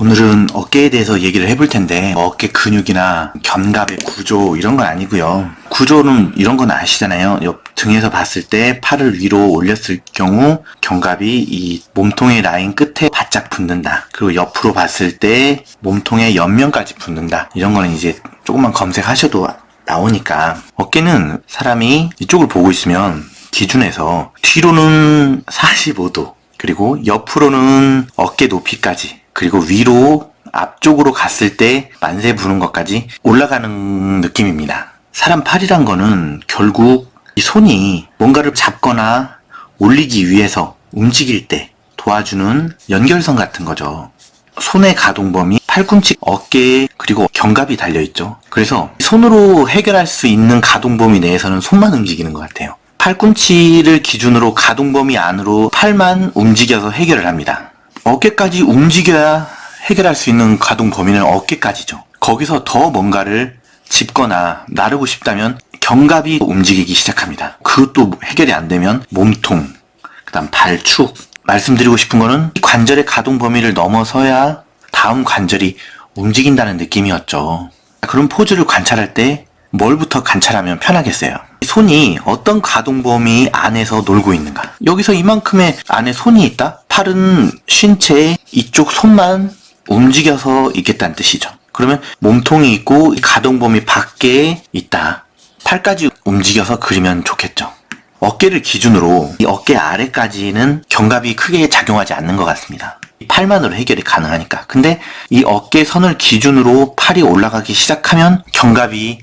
오늘은 어깨에 대해서 얘기를 해볼 텐데 어깨 근육이나 견갑의 구조 이런 건 아니고요. 구조는 이런 건 아시잖아요. 옆 등에서 봤을 때 팔을 위로 올렸을 경우 견갑이 이 몸통의 라인 끝에 바짝 붙는다. 그리고 옆으로 봤을 때 몸통의 옆면까지 붙는다. 이런 거는 이제 조금만 검색하셔도 나오니까. 어깨는 사람이 이쪽을 보고 있으면 기준에서 뒤로는 45도, 그리고 옆으로는 어깨 높이까지, 그리고 위로 앞쪽으로 갔을 때 만세 부는 것까지 올라가는 느낌입니다. 사람 팔이란 거는 결국 이 손이 뭔가를 잡거나 올리기 위해서 움직일 때 도와주는 연결선 같은 거죠. 손의 가동범위, 팔꿈치, 어깨, 그리고 견갑이 달려있죠. 그래서 손으로 해결할 수 있는 가동범위 내에서는 손만 움직이는 것 같아요. 팔꿈치를 기준으로 가동범위 안으로 팔만 움직여서 해결을 합니다. 어깨까지 움직여야 해결할 수 있는 가동 범위는 어깨까지죠. 거기서 더 뭔가를 짚거나 나르고 싶다면 견갑이 움직이기 시작합니다. 그것도 해결이 안 되면 몸통, 그 다음 발축. 말씀드리고 싶은 거는 이 관절의 가동 범위를 넘어서야 다음 관절이 움직인다는 느낌이었죠. 그런 포즈를 관찰할 때 뭘부터 관찰하면 편하겠어요? 손이 어떤 가동 범위 안에서 놀고 있는가? 여기서 이만큼의 안에 손이 있다? 팔은 쉰 채 이쪽 손만 움직여서 있겠다는 뜻이죠. 그러면 몸통이 있고 가동 범위 밖에 있다. 팔까지 움직여서 그리면 좋겠죠. 어깨를 기준으로 이 어깨 아래까지는 견갑이 크게 작용하지 않는 것 같습니다. 팔만으로 해결이 가능하니까. 근데 이 어깨선을 기준으로 팔이 올라가기 시작하면 견갑이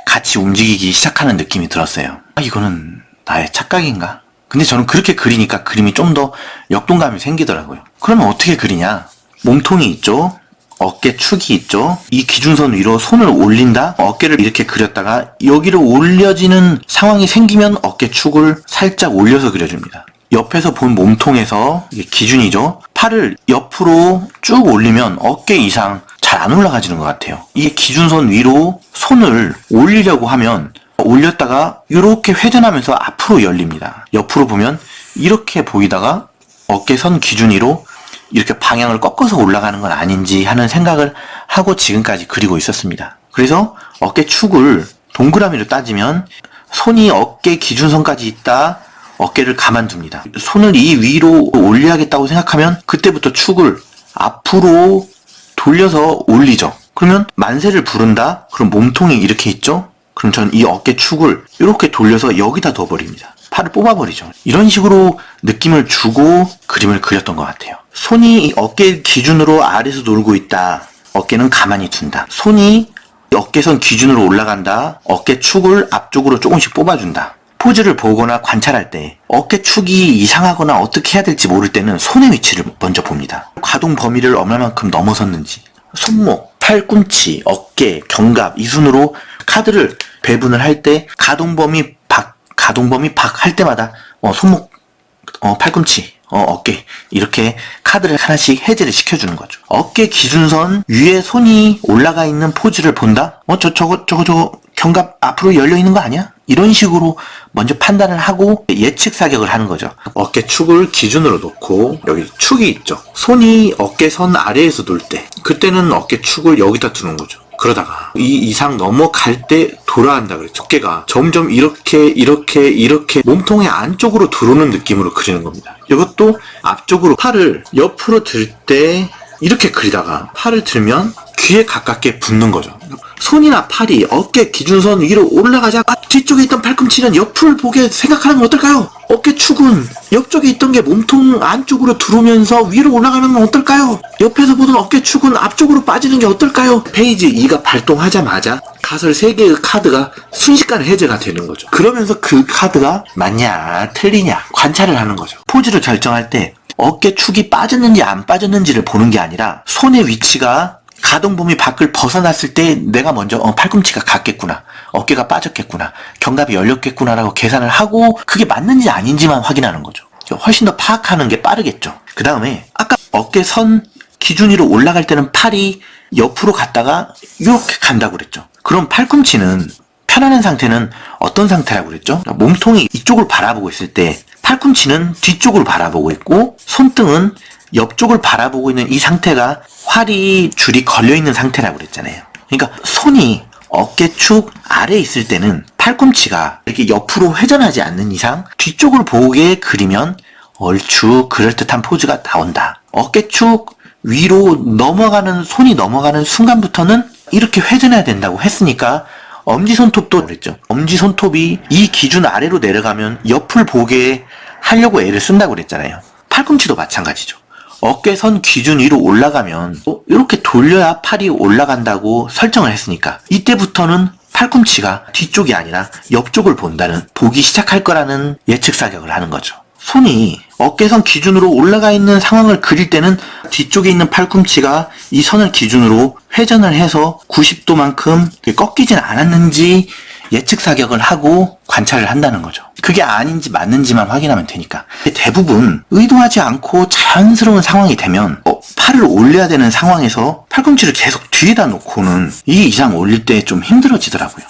같이 움직이기 시작하는 느낌이 들었어요. 이거는 나의 착각인가? 근데 저는 그렇게 그리니까 그림이 좀 더 역동감이 생기더라고요. 그러면 어떻게 그리냐? 몸통이 있죠? 어깨 축이 있죠? 이 기준선 위로 손을 올린다? 어깨를 이렇게 그렸다가 여기로 올려지는 상황이 생기면 어깨 축을 살짝 올려서 그려줍니다. 옆에서 본 몸통에서 이게 기준이죠? 팔을 옆으로 쭉 올리면 어깨 이상 잘 안 올라가지는 것 같아요. 이게 기준선 위로 손을 올리려고 하면 올렸다가 이렇게 회전하면서 앞으로 열립니다. 옆으로 보면 이렇게 보이다가 어깨선 기준 위로 이렇게 방향을 꺾어서 올라가는 건 아닌지 하는 생각을 하고 지금까지 그리고 있었습니다. 그래서 어깨 축을 동그라미로 따지면 손이 어깨 기준선까지 있다 어깨를 가만둡니다. 손을 이 위로 올려야겠다고 생각하면 그때부터 축을 앞으로 돌려서 올리죠. 그러면 만세를 부른다? 그럼 몸통이 이렇게 있죠? 그럼 저는 이 어깨 축을 이렇게 돌려서 여기다 둬버립니다. 팔을 뽑아버리죠. 이런 식으로 느낌을 주고 그림을 그렸던 것 같아요. 손이 어깨 기준으로 아래에서 놀고 있다. 어깨는 가만히 둔다. 손이 어깨선 기준으로 올라간다. 어깨 축을 앞쪽으로 조금씩 뽑아준다. 포즈를 보거나 관찰할 때 어깨 축이 이상하거나 어떻게 해야 될지 모를 때는 손의 위치를 먼저 봅니다. 가동 범위를 얼마만큼 넘어섰는지. 손목, 팔꿈치, 어깨, 견갑 이 순으로 카드를 배분을 할 때 가동 범위 밖 할 때마다 손목, 팔꿈치, 어깨 이렇게 카드를 하나씩 해제를 시켜주는 거죠. 어깨 기준선 위에 손이 올라가 있는 포즈를 본다? 저거 견갑 앞으로 열려 있는 거 아니야? 이런 식으로 먼저 판단을 하고 예측 사격을 하는 거죠. 어깨 축을 기준으로 놓고 여기 축이 있죠. 손이 어깨선 아래에서 놀 때 그때는 어깨 축을 여기다 두는 거죠. 그러다가 이 이상 넘어갈 때 돌아간다 그랬죠. 어깨가 점점 이렇게 몸통의 안쪽으로 들어오는 느낌으로 그리는 겁니다. 이것도 앞쪽으로 팔을 옆으로 들 때 이렇게 그리다가 팔을 들면 귀에 가깝게 붙는 거죠. 손이나 팔이 어깨 기준선 위로 올라가자 뒤쪽에 있던 팔꿈치는 옆을 보게 생각하는 건 어떨까요? 어깨 축은 옆쪽에 있던 게 몸통 안쪽으로 들어오면서 위로 올라가는 건 어떨까요? 옆에서 보던 어깨 축은 앞쪽으로 빠지는 게 어떨까요? 페이지 2가 발동하자마자 가설 3개의 카드가 순식간에 해제가 되는 거죠. 그러면서 그 카드가 맞냐 틀리냐 관찰을 하는 거죠. 포즈를 결정할 때 어깨 축이 빠졌는지 안 빠졌는지를 보는 게 아니라 손의 위치가 가동 범위 밖을 벗어났을 때 내가 먼저 팔꿈치가 갔겠구나, 어깨가 빠졌겠구나, 견갑이 열렸겠구나라고 계산을 하고 그게 맞는지 아닌지만 확인하는 거죠. 훨씬 더 파악하는 게 빠르겠죠. 그 다음에 아까 어깨선 기준 위로 올라갈 때는 팔이 옆으로 갔다가 이렇게 간다고 그랬죠. 그럼 팔꿈치는 편안한 상태는 어떤 상태라고 그랬죠? 몸통이 이쪽을 바라보고 있을 때 팔꿈치는 뒤쪽을 바라보고 있고 손등은 옆쪽을 바라보고 있는 이 상태가 활이 줄이 걸려있는 상태라고 그랬잖아요. 그러니까 손이 어깨축 아래에 있을 때는 팔꿈치가 이렇게 옆으로 회전하지 않는 이상 뒤쪽을 보게 그리면 얼추 그럴듯한 포즈가 나온다. 어깨축 위로 넘어가는, 손이 넘어가는 순간부터는 이렇게 회전해야 된다고 했으니까 엄지손톱도 그랬죠. 엄지손톱이 이 기준 아래로 내려가면 옆을 보게 하려고 애를 쓴다고 그랬잖아요. 팔꿈치도 마찬가지죠. 어깨선 기준 위로 올라가면 이렇게 돌려야 팔이 올라간다고 설정을 했으니까 이때부터는 팔꿈치가 뒤쪽이 아니라 옆쪽을 보기 시작할 거라는 예측 사격을 하는 거죠. 손이 어깨선 기준으로 올라가 있는 상황을 그릴 때는 뒤쪽에 있는 팔꿈치가 이 선을 기준으로 회전을 해서 90도만큼 꺾이진 않았는지 예측 사격을 하고 관찰을 한다는 거죠. 그게 아닌지 맞는지만 확인하면 되니까. 대부분 의도하지 않고 자연스러운 상황이 되면 팔을 올려야 되는 상황에서 팔꿈치를 계속 뒤에다 놓고는 이 이상 올릴 때 좀 힘들어지더라고요.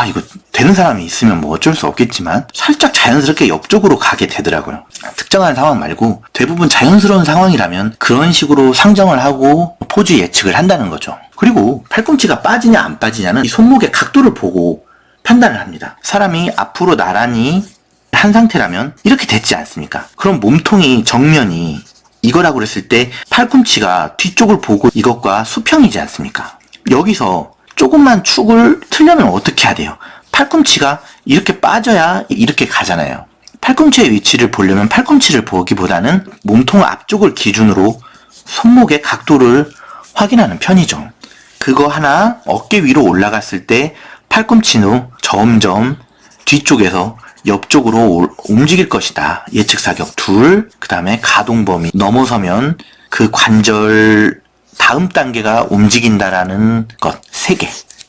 이거 되는 사람이 있으면 뭐 어쩔 수 없겠지만 살짝 자연스럽게 옆쪽으로 가게 되더라고요. 특정한 상황 말고 대부분 자연스러운 상황이라면 그런 식으로 상정을 하고 포즈 예측을 한다는 거죠. 그리고 팔꿈치가 빠지냐 안 빠지냐는 이 손목의 각도를 보고 판단을 합니다. 사람이 앞으로 나란히 한 상태라면 이렇게 됐지 않습니까? 그럼 몸통이 정면이 이거라고 그랬을 때 팔꿈치가 뒤쪽을 보고 이것과 수평이지 않습니까? 여기서 조금만 축을 틀려면 어떻게 해야 돼요? 팔꿈치가 이렇게 빠져야 이렇게 가잖아요. 팔꿈치의 위치를 보려면 팔꿈치를 보기보다는 몸통 앞쪽을 기준으로 손목의 각도를 확인하는 편이죠. 그거 하나 어깨 위로 올라갔을 때 팔꿈치는 점점 뒤쪽에서 옆쪽으로 움직일 것이다. 예측 사격 둘, 그 다음에 가동 범위 넘어서면 그 관절 다음 단계가 움직인다라는 것 3개.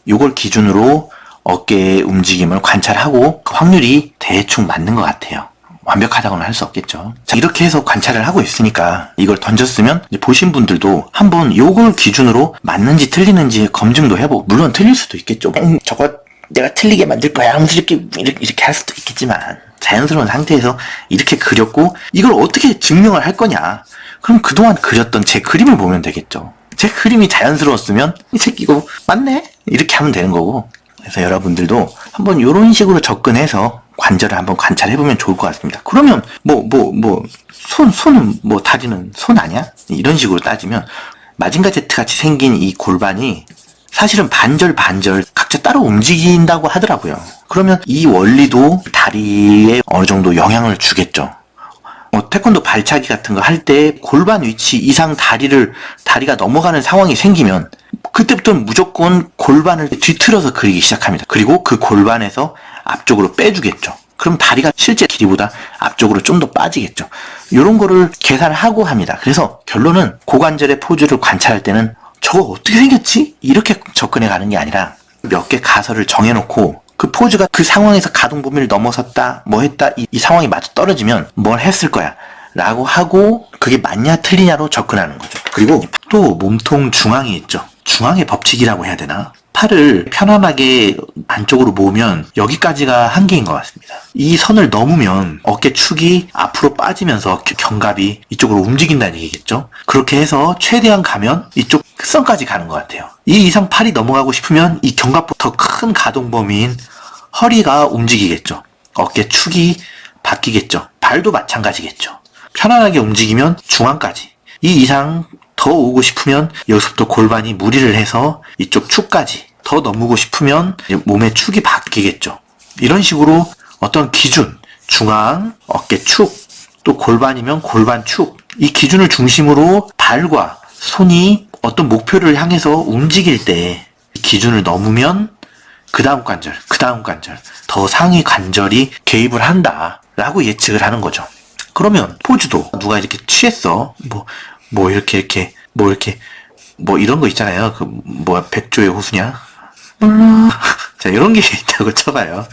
요걸 기준으로 어깨의 움직임을 관찰하고 그 확률이 대충 맞는 것 같아요. 완벽하다고는 할 수 없겠죠. 자, 이렇게 해서 관찰을 하고 있으니까 이걸 던졌으면 이제 보신 분들도 한번 요걸 기준으로 맞는지 틀리는지 검증도 해보고, 물론 틀릴 수도 있겠죠. 저거 내가 틀리게 만들 거야 하면서 이렇게 할 수도 있겠지만 자연스러운 상태에서 이렇게 그렸고 이걸 어떻게 증명을 할 거냐. 그럼 그동안 그렸던 제 그림을 보면 되겠죠. 제 그림이 자연스러웠으면 이 새끼 이거 맞네? 이렇게 하면 되는 거고. 그래서 여러분들도 한번 이런 식으로 접근해서 관절을 한번 관찰해보면 좋을 것 같습니다. 그러면 손은 다리는 손 아니야? 이런 식으로 따지면 마징가 제트 같이 생긴 이 골반이 사실은 반절 각자 따로 움직인다고 하더라고요. 그러면 이 원리도 다리에 어느 정도 영향을 주겠죠. 태권도 발차기 같은 거 할 때 골반 위치 이상 다리가 넘어가는 상황이 생기면 그때부터는 무조건 골반을 뒤틀어서 그리기 시작합니다. 그리고 그 골반에서 앞쪽으로 빼주겠죠. 그럼 다리가 실제 길이보다 앞쪽으로 좀 더 빠지겠죠. 이런 거를 계산하고 합니다. 그래서 결론은 고관절의 포즈를 관찰할 때는 저거 어떻게 생겼지? 이렇게 접근해 가는 게 아니라 몇 개 가설을 정해놓고 그 포즈가 그 상황에서 가동 범위를 넘어섰다, 뭐 했다, 이 상황이 맞아 떨어지면 뭘 했을 거야 라고 하고 그게 맞냐 틀리냐로 접근하는 거죠. 그리고 또 몸통 중앙이 있죠. 중앙의 법칙이라고 해야 되나? 팔을 편안하게 안쪽으로 모으면 여기까지가 한계인 것 같습니다. 이 선을 넘으면 어깨축이 앞으로 빠지면서 견갑이 이쪽으로 움직인다는 얘기겠죠. 그렇게 해서 최대한 가면 이쪽 선까지 가는 것 같아요. 이 이상 팔이 넘어가고 싶으면 이 견갑보다 큰 가동 범위인 허리가 움직이겠죠. 어깨축이 바뀌겠죠. 발도 마찬가지겠죠. 편안하게 움직이면 중앙까지. 이 이상 더 오고 싶으면 여기서부터 골반이 무리를 해서 이쪽 축까지 더 넘고 싶으면 몸의 축이 바뀌겠죠. 이런 식으로 어떤 기준, 중앙, 어깨 축, 또 골반이면 골반 축, 이 기준을 중심으로 발과 손이 어떤 목표를 향해서 움직일 때 기준을 넘으면 그 다음 관절, 더 상위 관절이 개입을 한다라고 예측을 하는 거죠. 그러면 포즈도 누가 이렇게 취했어, 이런 거 있잖아요. 백조의 호수냐? 몰라. 자, 이런 게 있다고 쳐봐요.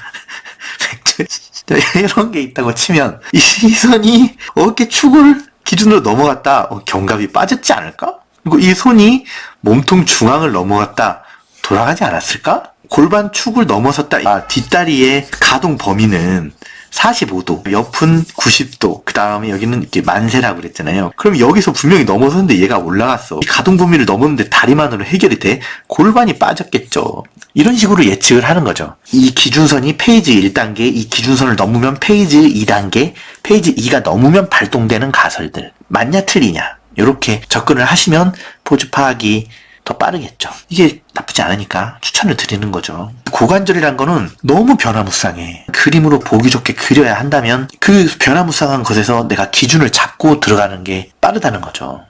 이런 게 있다고 치면 이 손이 어깨 축을 기준으로 넘어갔다. 견갑이 빠졌지 않을까? 그리고 이 손이 몸통 중앙을 넘어갔다. 돌아가지 않았을까? 골반 축을 넘어섰다. 뒷다리의 가동 범위는 45도, 옆은 90도, 그 다음에 여기는 이렇게 만세라고 그랬잖아요. 그럼 여기서 분명히 넘어섰는데 얘가 올라갔어. 이 가동 범위를 넘었는데 다리만으로 해결이 돼? 골반이 빠졌겠죠. 이런 식으로 예측을 하는 거죠. 이 기준선이 페이지 1단계, 이 기준선을 넘으면 페이지 2단계, 페이지 2가 넘으면 발동되는 가설들. 맞냐 틀리냐. 이렇게 접근을 하시면 포즈 파악이 더 빠르겠죠. 이게 나쁘지 않으니까 추천을 드리는 거죠. 고관절이란 거는 너무 변화무쌍해. 그림으로 보기 좋게 그려야 한다면 그 변화무쌍한 것에서 내가 기준을 잡고 들어가는 게 빠르다는 거죠.